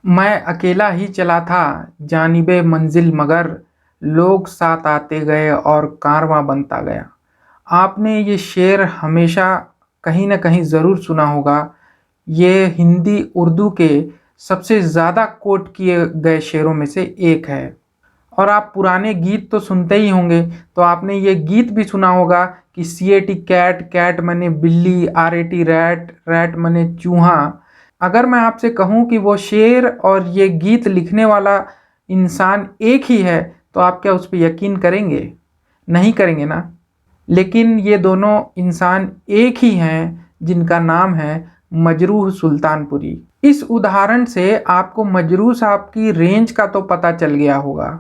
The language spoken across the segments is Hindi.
मैं अकेला ही चला था जानिबे मंजिल मगर लोग साथ आते गए और कारवां बनता गया। आपने ये शेर हमेशा कहीं न कहीं ज़रूर सुना होगा। ये हिंदी उर्दू के सबसे ज़्यादा कोट किए गए शेरों में से एक है। और आप पुराने गीत तो सुनते ही होंगे, तो आपने ये गीत भी सुना होगा कि CAT कैट, कैट माने बिल्ली, RAT रैट, रैट माने चूहा। अगर मैं आपसे कहूँ कि वो शेर और ये गीत लिखने वाला इंसान एक ही है, तो आप क्या उस पे यकीन करेंगे? नहीं करेंगे ना? लेकिन ये दोनों इंसान एक ही हैं जिनका नाम है मजरूह सुल्तानपुरी। इस उदाहरण से आपको मजरूह साहब की रेंज का तो पता चल गया होगा।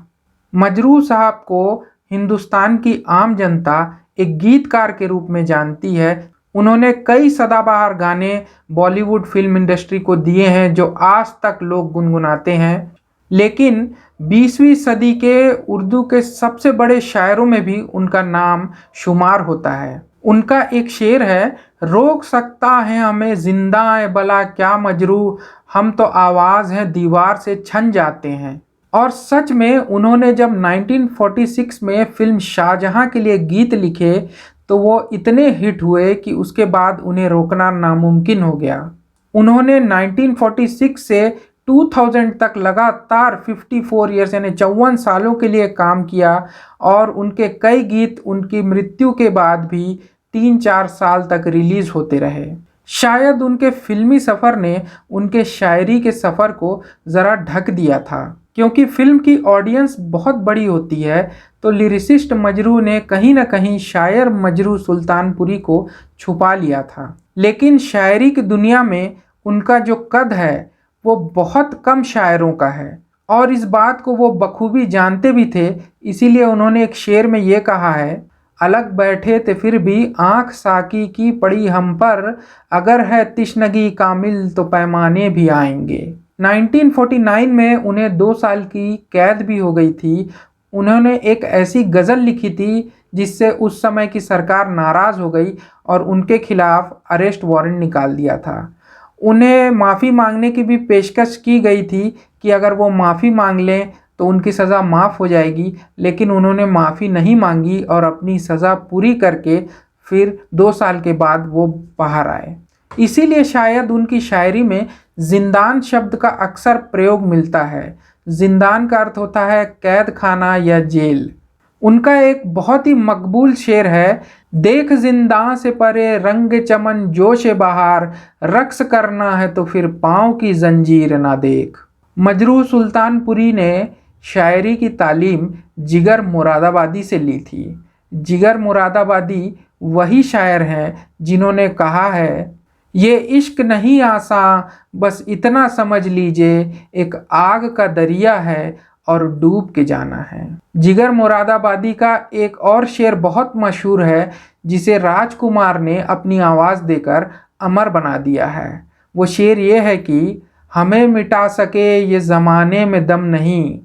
मजरूह साहब को हिंदुस्तान की आम जनता एक गीतकार के रूप में जानती है। उन्होंने कई सदाबहार गाने बॉलीवुड फिल्म इंडस्ट्री को दिए हैं जो आज तक लोग गुनगुनाते हैं। लेकिन 20वीं सदी के उर्दू के सबसे बड़े शायरों में भी उनका नाम शुमार होता है। उनका एक शेर है, रोक सकता है हमें जिंदा है भला क्या मजरूह, हम तो आवाज़ हैं दीवार से छन जाते हैं। और सच में उन्होंने जब 1946 में फिल्म शाहजहां के लिए गीत लिखे तो वो इतने हिट हुए कि उसके बाद उन्हें रोकना नामुमकिन हो गया। उन्होंने 1946 से 2000 तक लगातार 54 ईयर्स यानी 54 सालों के लिए काम किया और उनके कई गीत उनकी मृत्यु के बाद भी 3-4 साल तक रिलीज होते रहे। शायद उनके फिल्मी सफ़र ने उनके शायरी के सफ़र को ज़रा ढक दिया था। क्योंकि फिल्म की ऑडियंस बहुत बड़ी होती है, तो लिरिसिस्ट मजरूह ने कहीं ना कहीं शायर मजरूह सुल्तानपुरी को छुपा लिया था। लेकिन शायरी की दुनिया में उनका जो कद है वो बहुत कम शायरों का है और इस बात को वो बखूबी जानते भी थे। इसीलिए उन्होंने एक शेर में ये कहा है, अलग बैठे थे फिर भी आंख साकी की पड़ी हम पर, अगर है तिश्नगी कामिल तो पैमाने भी आएंगे। 1949 में उन्हें 2 साल की कैद भी हो गई थी। उन्होंने एक ऐसी गज़ल लिखी थी जिससे उस समय की सरकार नाराज़ हो गई और उनके खिलाफ अरेस्ट वारंट निकाल दिया था। उन्हें माफ़ी मांगने की भी पेशकश की गई थी कि अगर वो माफ़ी मांग लें तो उनकी सज़ा माफ़ हो जाएगी, लेकिन उन्होंने माफ़ी नहीं मांगी और अपनी सज़ा पूरी करके फिर 2 साल के बाद वो बाहर आए। इसीलिए शायद उनकी शायरी में जिंदान शब्द का अक्सर प्रयोग मिलता है। जिंदान का अर्थ होता है कैद खाना या जेल। उनका एक बहुत ही मकबूल शेर है, देख जिंदा से परे रंग चमन जोश बहार, रक्स करना है तो फिर पाँव की जंजीर ना देख। मजरूह सुल्तानपुरी ने शायरी की तालीम जिगर मुरादाबादी से ली थी। जिगर मुरादाबादी वही शायर हैं जिन्होंने कहा है, ये इश्क नहीं आसान बस इतना समझ लीजिए, एक आग का दरिया है और डूब के जाना है। जिगर मुरादाबादी का एक और शेर बहुत मशहूर है जिसे राजकुमार ने अपनी आवाज़ देकर अमर बना दिया है। वो शेर ये है कि हमें मिटा सके ये ज़माने में दम नहीं,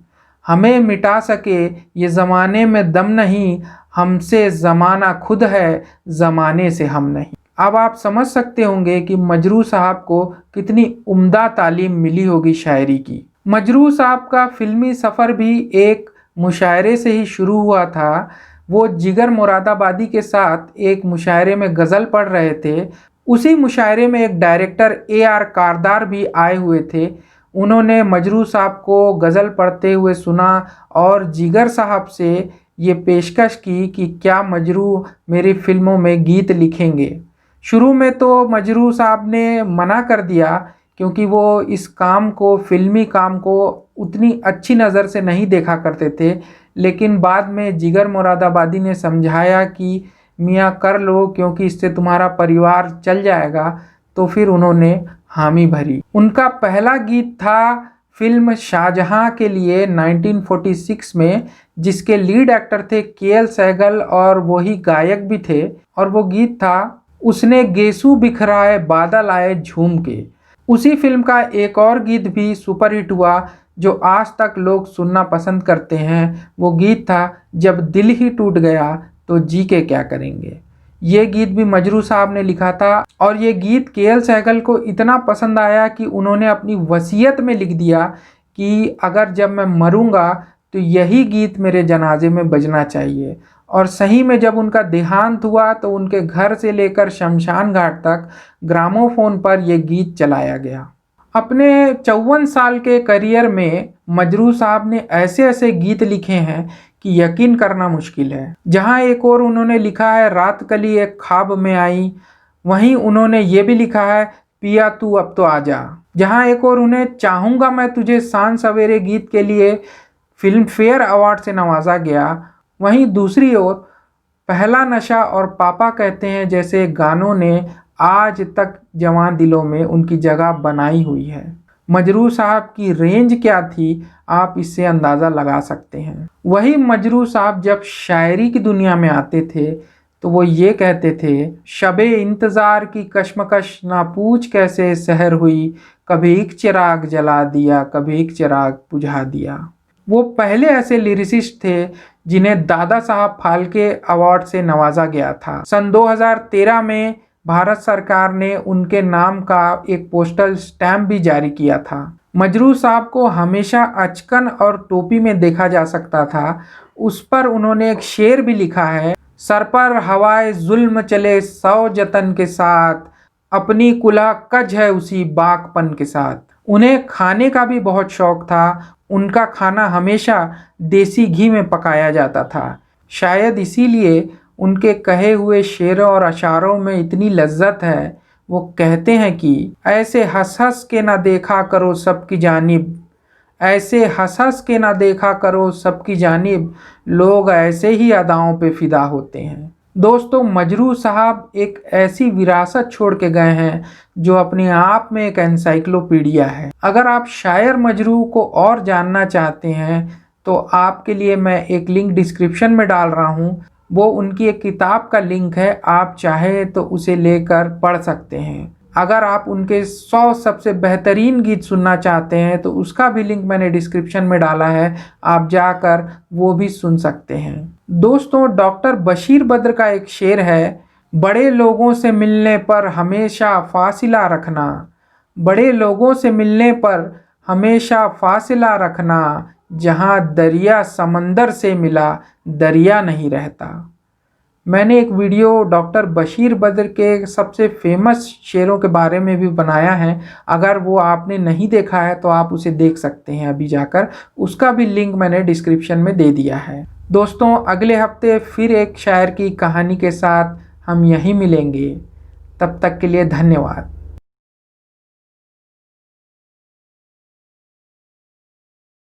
हमें मिटा सके ये ज़माने में दम नहीं, हमसे ज़माना खुद है ज़माने से हम नहीं। अब आप समझ सकते होंगे कि मजरूह साहब को कितनी उम्दा तालीम मिली होगी शायरी की। मजरूह साहब का फिल्मी सफ़र भी एक मुशायरे से ही शुरू हुआ था। वो जिगर मुरादाबादी के साथ एक मुशायरे में गज़ल पढ़ रहे थे। उसी मुशायरे में एक डायरेक्टर AR कारदार भी आए हुए थे। उन्होंने मजरूह साहब को गज़ल पढ़ते हुए सुना और जिगर साहब से ये पेशकश की कि क्या मजरूह मेरी फिल्मों में गीत लिखेंगे। शुरू में तो मजरूह साहब ने मना कर दिया क्योंकि वो इस काम को, फिल्मी काम को उतनी अच्छी नज़र से नहीं देखा करते थे। लेकिन बाद में जिगर मुरादाबादी ने समझाया कि मियाँ कर लो क्योंकि इससे तुम्हारा परिवार चल जाएगा, तो फिर उन्होंने हामी भरी। उनका पहला गीत था फिल्म शाहजहां के लिए 1946 में, जिसके लीड एक्टर थे KL सहगल और वही गायक भी थे। और वो गीत था, उसने गेसू बिखराए बादल आए झूम के। उसी फिल्म का एक और गीत भी सुपरहिट हुआ जो आज तक लोग सुनना पसंद करते हैं। वो गीत था, जब दिल ही टूट गया तो जी के क्या करेंगे। ये गीत भी मजरू साहब ने लिखा था और ये गीत के.एल. सहगल को इतना पसंद आया कि उन्होंने अपनी वसीयत में लिख दिया कि अगर जब मैं मरूंगा तो यही गीत मेरे जनाजे में बजना चाहिए। और सही में जब उनका देहांत हुआ तो उनके घर से लेकर शमशान घाट तक ग्रामोफोन पर यह गीत चलाया गया। अपने 54 साल के करियर में मजरू साहब ने ऐसे ऐसे गीत लिखे हैं कि यकीन करना मुश्किल है। जहां एक और उन्होंने लिखा है रात कली एक ख्वाब में आई, वहीं उन्होंने ये भी लिखा है पिया तू अब तो आजा। जहां एक और उन्हें चाहूंगा मैं तुझे सांझ सवेरे गीत के लिए फिल्म फेयर अवार्ड से नवाजा गया, वहीं दूसरी ओर पहला नशा और पापा कहते हैं जैसे गानों ने आज तक जवान दिलों में उनकी जगह बनाई हुई है। मजरू साहब की रेंज क्या थी आप इससे अंदाज़ा लगा सकते हैं। वही मजरू साहब जब शायरी की दुनिया में आते थे तो वो ये कहते थे, शबे इंतज़ार की कश्मकश ना पूछ कैसे सहर हुई, कभी एक चिराग जला दिया कभी एक चिराग बुझा दिया। वो पहले ऐसे लिरिसिस्ट थे जिन्हें दादा साहब फाल्के अवार्ड से नवाजा गया था। सन 2013 में भारत सरकार ने उनके नाम का एक पोस्टल स्टैम्प भी जारी किया था। मजरू साहब को हमेशा अचकन और टोपी में देखा जा सकता था। उस पर उन्होंने एक शेर भी लिखा है, सर पर हवाए जुल्म चले 100 जतन के साथ, अपनी कुल्हा कज है उसी बाकपन के साथ। उन्हें खाने का भी बहुत शौक था। उनका खाना हमेशा देसी घी में पकाया जाता था। शायद इसीलिए उनके कहे हुए शेरों और अशारों में इतनी लज्जत है। वो कहते हैं कि ऐसे हंस हंस के ना देखा करो सबकी जानिब, ऐसे हंस हंस के ना देखा करो सबकी जानिब, लोग ऐसे ही अदाओं पे फिदा होते हैं। दोस्तों, मजरू साहब एक ऐसी विरासत छोड़ के गए हैं जो अपने आप में एक एनसाइक्लोपीडिया है। अगर आप शायर मजरू को और जानना चाहते हैं तो आपके लिए मैं एक लिंक डिस्क्रिप्शन में डाल रहा हूँ। वो उनकी एक किताब का लिंक है, आप चाहे तो उसे लेकर पढ़ सकते हैं। अगर आप उनके 100 सबसे बेहतरीन गीत सुनना चाहते हैं तो उसका भी लिंक मैंने डिस्क्रिप्शन में डाला है, आप जाकर वो भी सुन सकते हैं। दोस्तों, डॉक्टर बशीर बद्र का एक शेर है, बड़े लोगों से मिलने पर हमेशा फासिला रखना, बड़े लोगों से मिलने पर हमेशा फासिला रखना, जहाँ दरिया समंदर से मिला दरिया नहीं रहता। मैंने एक वीडियो डॉक्टर बशीर बद्र के सबसे फेमस शेरों के बारे में भी बनाया है। अगर वो आपने नहीं देखा है तो आप उसे देख सकते हैं अभी जाकर, उसका भी लिंक मैंने डिस्क्रिप्शन में दे दिया है। दोस्तों, अगले हफ्ते फिर एक शायर की कहानी के साथ हम यहीं मिलेंगे। तब तक के लिए धन्यवाद।